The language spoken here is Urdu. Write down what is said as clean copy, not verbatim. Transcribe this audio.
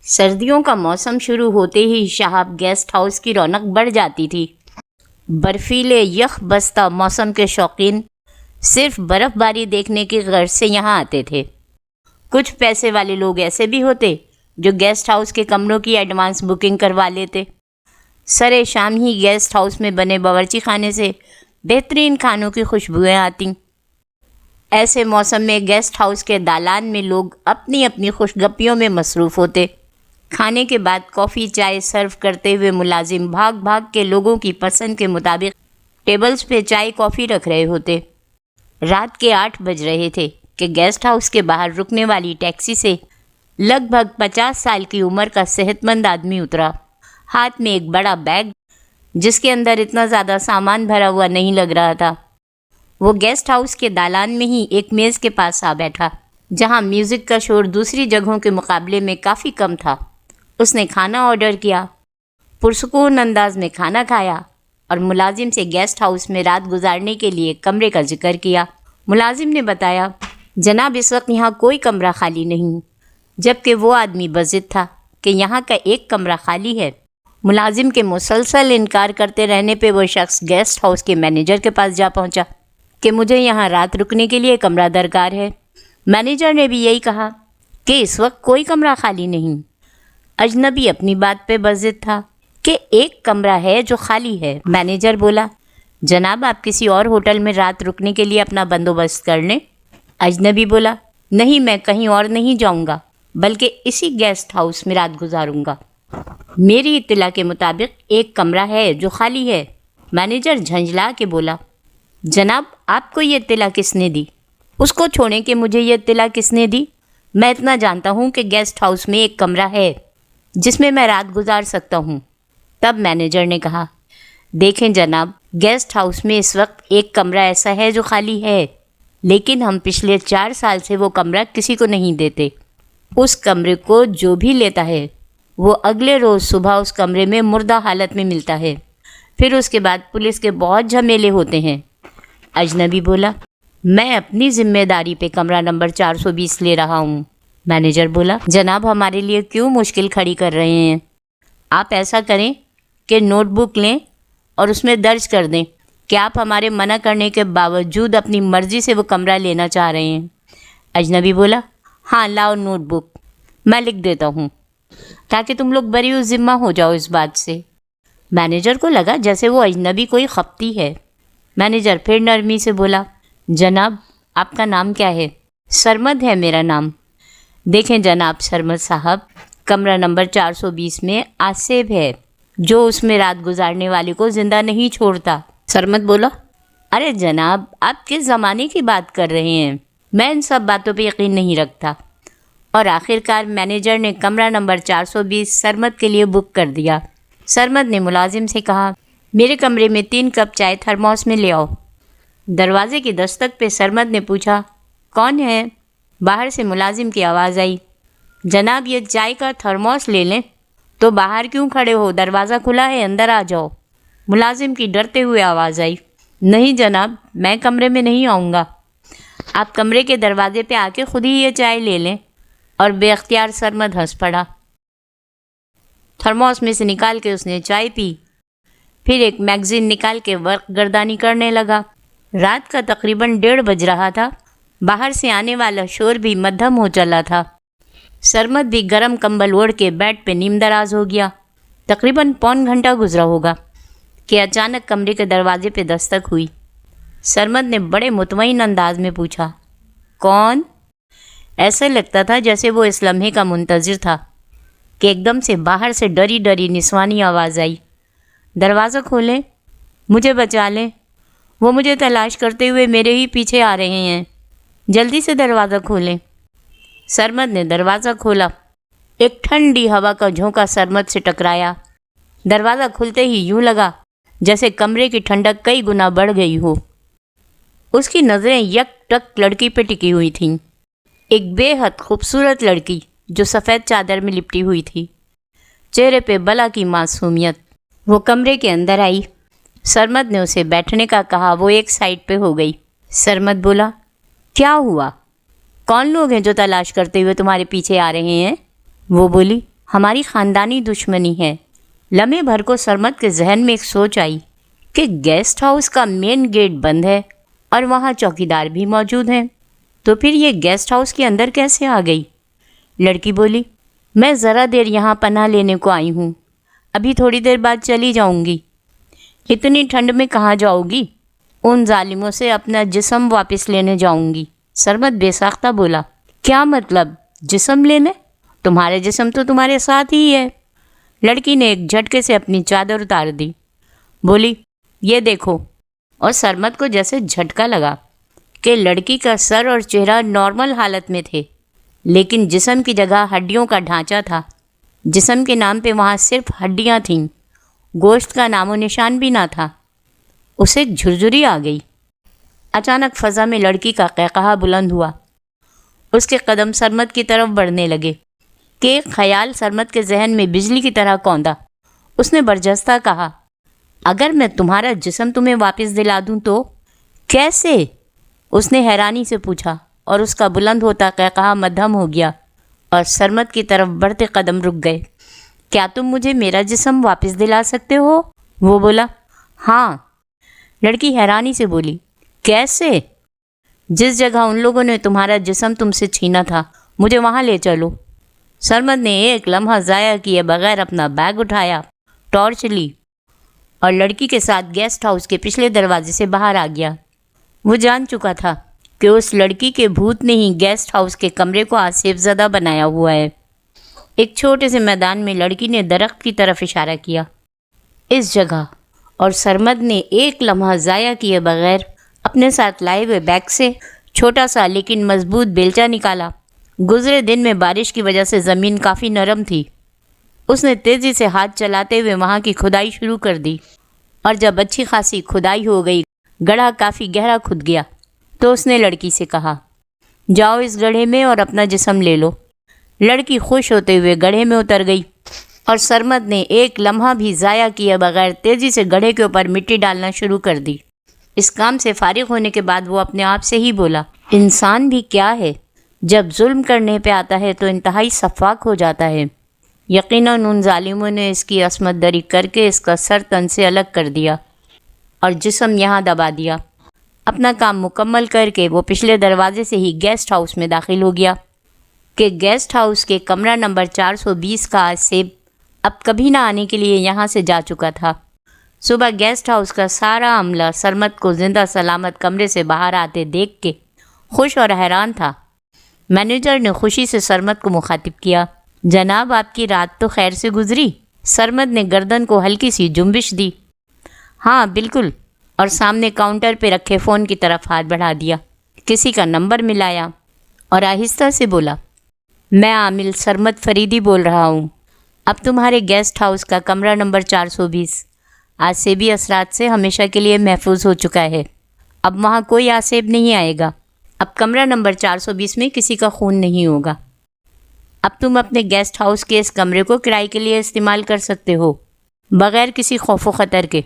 سردیوں کا موسم شروع ہوتے ہی شہاب گیسٹ ہاؤس کی رونق بڑھ جاتی تھی۔ برفیلے یخ بستہ موسم کے شوقین صرف برف باری دیکھنے کی غرض سے یہاں آتے تھے۔ کچھ پیسے والے لوگ ایسے بھی ہوتے جو گیسٹ ہاؤس کے کمروں کی ایڈوانس بکنگ کروا لیتے۔ سرے شام ہی گیسٹ ہاؤس میں بنے باورچی خانے سے بہترین کھانوں کی خوشبوئیں آتیں۔ ایسے موسم میں گیسٹ ہاؤس کے دالان میں لوگ اپنی اپنی خوش گپیوں میں مصروف ہوتے۔ کھانے کے بعد کافی چائے سرو کرتے ہوئے ملازم بھاگ بھاگ کے لوگوں کی پسند کے مطابق ٹیبلز پہ چائے کافی رکھ رہے ہوتے۔ رات کے 8 بج رہے تھے کہ گیسٹ ہاؤس کے باہر رکنے والی ٹیکسی سے لگ بھگ 50 سال کی عمر کا صحت مند آدمی اترا، ہاتھ میں ایک بڑا بیگ جس کے اندر اتنا زیادہ سامان بھرا ہوا نہیں لگ رہا تھا۔ وہ گیسٹ ہاؤس کے دالان میں ہی ایک میز کے پاس آ بیٹھا، جہاں میوزک کا شور دوسری جگہوں کے مقابلے میں کافی کم تھا۔ اس نے کھانا آرڈر کیا، پرسکون انداز میں کھانا کھایا اور ملازم سے گیسٹ ہاؤس میں رات گزارنے کے لیے کمرے کا ذکر کیا۔ ملازم نے بتایا، جناب اس وقت یہاں کوئی کمرہ خالی نہیں، جبکہ وہ آدمی بضد تھا کہ یہاں کا ایک کمرہ خالی ہے۔ ملازم کے مسلسل انکار کرتے رہنے پہ وہ شخص گیسٹ ہاؤس کے مینیجر کے پاس جا پہنچا کہ مجھے یہاں رات رکنے کے لیے کمرہ درکار ہے۔ مینیجر نے بھی یہی کہا کہ اس وقت کوئی کمرہ خالی نہیں۔ اجنبی اپنی بات پہ بضد تھا کہ ایک کمرہ ہے جو خالی ہے۔ مینیجر بولا، جناب آپ کسی اور ہوٹل میں رات رکنے کے لیے اپنا بندوبست کر لیں۔ اجنبی بولا، نہیں میں کہیں اور نہیں جاؤں گا بلکہ اسی گیسٹ ہاؤس میں رات گزاروں گا۔ میری اطلاع کے مطابق ایک کمرہ ہے جو خالی ہے۔ مینیجر جھنجھلا کے بولا، جناب آپ کو یہ اطلاع کس نے دی؟ اس کو چھوڑیں کہ مجھے یہ اطلاع کس نے دی۔ میں اتنا جانتا ہوں کہ گیسٹ ہاؤس میں ایک کمرہ ہے جس میں میں رات گزار سکتا ہوں۔ تب مینیجر نے کہا، دیکھیں جناب، گیسٹ ہاؤس میں اس وقت ایک کمرہ ایسا ہے جو خالی ہے، لیکن ہم پچھلے 4 سال سے وہ کمرہ کسی کو نہیں دیتے۔ اس کمرے کو جو بھی لیتا ہے وہ اگلے روز صبح اس کمرے میں مردہ حالت میں ملتا ہے، پھر اس کے بعد پولیس کے بہت جھمیلے ہوتے ہیں۔ اجنبی بولا، میں اپنی ذمہ داری پہ کمرہ نمبر 420 لے رہا ہوں۔ مینیجر بولا، جناب ہمارے لیے کیوں مشکل کھڑی کر رہے ہیں؟ آپ ایسا کریں کہ نوٹ بک لیں اور اس میں درج کر دیں کہ آپ ہمارے منع کرنے کے باوجود اپنی مرضی سے وہ کمرہ لینا چاہ رہے ہیں۔ اجنبی بولا، ہاں لاؤ نوٹ بک، میں لکھ دیتا ہوں تاکہ تم لوگ بری ذمہ ہو جاؤ اس بات سے۔ مینیجر کو لگا جیسے وہ اجنبی کوئی خپتی ہے۔ مینیجر پھر نرمی سے بولا، جناب آپ کا نام کیا ہے؟ سرمد ہے میرا نام۔ دیکھیں جناب سرمد صاحب، کمرہ نمبر 420 میں آصف ہے جو اس میں رات گزارنے والے کو زندہ نہیں چھوڑتا۔ سرمد بولا، ارے جناب آپ کس زمانے کی بات کر رہے ہیں؟ میں ان سب باتوں پہ یقین نہیں رکھتا۔ اور آخرکار مینیجر نے کمرہ نمبر 420 سرمد کے لیے بک کر دیا۔ سرمد نے ملازم سے کہا، میرے کمرے میں 3 کپ چائے تھرموس میں لے آؤ۔ دروازے کی دستک پہ سرمد نے پوچھا، کون ہے؟ باہر سے ملازم کی آواز آئی، جناب یہ چائے کا تھرموس لے لیں۔ تو باہر کیوں کھڑے ہو؟ دروازہ کھلا ہے، اندر آ جاؤ۔ ملازم کی ڈرتے ہوئے آواز آئی، نہیں جناب میں کمرے میں نہیں آؤں گا، آپ کمرے کے دروازے پہ آ کے خود ہی یہ چائے لے لیں۔ اور بے اختیار سرمد ہنس پڑا۔ تھرموس میں سے نکال کے اس نے چائے پی، پھر ایک میگزین نکال کے ورق گردانی کرنے لگا۔ رات کا تقریباً 1:30 بج رہا تھا۔ باہر سے آنے والا شور بھی مدھم ہو چلا تھا۔ سرمد بھی گرم کمبل اوڑھ کے بیڈ پہ نیم دراز ہو گیا۔ تقریباً پون گھنٹہ گزرا ہوگا کہ اچانک کمرے کے دروازے پہ دستک ہوئی۔ سرمد نے بڑے مطمئن انداز میں پوچھا، کون؟ ایسا لگتا تھا جیسے وہ اس لمحے کا منتظر تھا کہ ایک دم سے باہر سے ڈری ڈری نسوانی آواز آئی، دروازہ کھولیں، مجھے بچا لیں، وہ مجھے تلاش کرتے ہوئے میرے ہی پیچھے آ رہے ہیں، جلدی سے دروازہ کھولیں۔ سرمد نے دروازہ کھولا۔ ایک ٹھنڈی ہوا کا جھونکا سرمد سے ٹکرایا۔ دروازہ کھلتے ہی یوں لگا جیسے کمرے کی ٹھنڈک کئی گنا بڑھ گئی ہو۔ اس کی نظریں یک ٹک لڑکی پہ ٹکی ہوئی تھیں، ایک بے حد خوبصورت لڑکی جو سفید چادر میں لپٹی ہوئی تھی، چہرے پہ بلا کی معصومیت۔ وہ کمرے کے اندر آئی۔ سرمد نے اسے بیٹھنے کا کہا، وہ ایک سائڈ پہ ہو گئی۔ سرمد بولا، کیا ہوا؟ کون لوگ ہیں جو تلاش کرتے ہوئے تمہارے پیچھے آ رہے ہیں؟ وہ بولی، ہماری خاندانی دشمنی ہے۔ لمحے بھر کو سرمد کے ذہن میں ایک سوچ آئی کہ گیسٹ ہاؤس کا مین گیٹ بند ہے اور وہاں چوکیدار بھی موجود ہیں، تو پھر یہ گیسٹ ہاؤس کے اندر کیسے آ گئی؟ لڑکی بولی، میں ذرا دیر یہاں پناہ لینے کو آئی ہوں، ابھی تھوڑی دیر بعد چلی جاؤں گی۔ اتنی ٹھنڈ میں کہاں جاؤ گی؟ ان ظالموں سے اپنا جسم واپس لینے جاؤں گی۔ سرمد بے ساختہ بولا، کیا مطلب جسم لینے؟ تمہارے جسم تو تمہارے ساتھ ہی ہے۔ لڑکی نے ایک جھٹکے سے اپنی چادر اتار دی، بولی، یہ دیکھو۔ اور سرمد کو جیسے جھٹکا لگا کہ لڑکی کا سر اور چہرہ نارمل حالت میں تھے، لیکن جسم کی جگہ ہڈیوں کا ڈھانچہ تھا۔ جسم کے نام پہ وہاں صرف ہڈیاں تھیں، گوشت کا نام و نشان بھی نہ تھا۔ اسے ایک جھرجھری آ گئی۔ اچانک فضا میں لڑکی کا قہقہا بلند ہوا۔ اس کے قدم سرمد کی طرف بڑھنے لگے کہ ایک خیال سرمد کے ذہن میں بجلی کی طرح کوندا۔ اس نے برجستہ کہا، اگر میں تمہارا جسم تمہیں واپس دلا دوں تو؟ کیسے؟ اس نے حیرانی سے پوچھا، اور اس کا بلند ہوتا قہقہا مدھم ہو گیا اور سرمد کی طرف بڑھتے قدم رک گئے۔ کیا تم مجھے میرا جسم واپس دلا سکتے ہو؟ وہ بولا، ہاں۔ لڑکی حیرانی سے بولی، کیسے؟ جس جگہ ان لوگوں نے تمہارا جسم تم سے چھینا تھا، مجھے وہاں لے چلو۔ سرمد نے ایک لمحہ ضائع کیے بغیر اپنا بیگ اٹھایا، ٹارچ لی اور لڑکی کے ساتھ گیسٹ ہاؤس کے پچھلے دروازے سے باہر آ گیا۔ وہ جان چکا تھا کہ اس لڑکی کے بھوت نے ہی گیسٹ ہاؤس کے کمرے کو آصف زدہ بنایا ہوا ہے۔ ایک چھوٹے سے میدان میں لڑکی نے درخت کی طرف اشارہ کیا، اس جگہ، اور سرمد نے ایک لمحہ ضائع کیے بغیر اپنے ساتھ لائے ہوئے بیگ سے چھوٹا سا لیکن مضبوط بیلچہ نکالا۔ گزرے دن میں بارش کی وجہ سے زمین کافی نرم تھی۔ اس نے تیزی سے ہاتھ چلاتے ہوئے وہاں کی کھدائی شروع کر دی، اور جب اچھی خاصی کھدائی ہو گئی، گڑھا کافی گہرا کھد گیا، تو اس نے لڑکی سے کہا، جاؤ اس گڑھے میں اور اپنا جسم لے لو۔ لڑکی خوش ہوتے ہوئے گڑھے میں اتر گئی، اور سرمد نے ایک لمحہ بھی ضائع کیے بغیر تیزی سے گڑھے کے اوپر مٹی ڈالنا شروع کر دی۔ اس کام سے فارغ ہونے کے بعد وہ اپنے آپ سے ہی بولا، انسان بھی کیا ہے، جب ظلم کرنے پہ آتا ہے تو انتہائی شفاق ہو جاتا ہے۔ یقیناً ان ظالموں نے اس کی عصمت دری کر کے اس کا سر تن سے الگ کر دیا اور جسم یہاں دبا دیا۔ اپنا کام مکمل کر کے وہ پچھلے دروازے سے ہی گیسٹ ہاؤس میں داخل ہو گیا کہ گیسٹ ہاؤس کے کمرہ نمبر 420 کا آصف اب کبھی نہ آنے کے لیے یہاں سے جا چکا تھا۔ صبح گیسٹ ہاؤس کا سارا عملہ سرمد کو زندہ سلامت کمرے سے باہر آتے دیکھ کے خوش اور حیران تھا۔ مینیجر نے خوشی سے سرمد کو مخاطب کیا، جناب آپ کی رات تو خیر سے گزری؟ سرمد نے گردن کو ہلکی سی جنبش دی، ہاں بالکل، اور سامنے کاؤنٹر پہ رکھے فون کی طرف ہاتھ بڑھا دیا، کسی کا نمبر ملایا اور آہستہ سے بولا، میں عامل سرمد فریدی بول رہا ہوں۔ اب تمہارے گیسٹ ہاؤس کا کمرہ نمبر 420 آصفی اثرات سے ہمیشہ کے لیے محفوظ ہو چکا ہے۔ اب وہاں کوئی آصف نہیں آئے گا۔ اب کمرہ نمبر 420 میں کسی کا خون نہیں ہوگا۔ اب تم اپنے گیسٹ ہاؤس کے اس کمرے کو کرائے کے لیے استعمال کر سکتے ہو، بغیر کسی خوف و خطر کے۔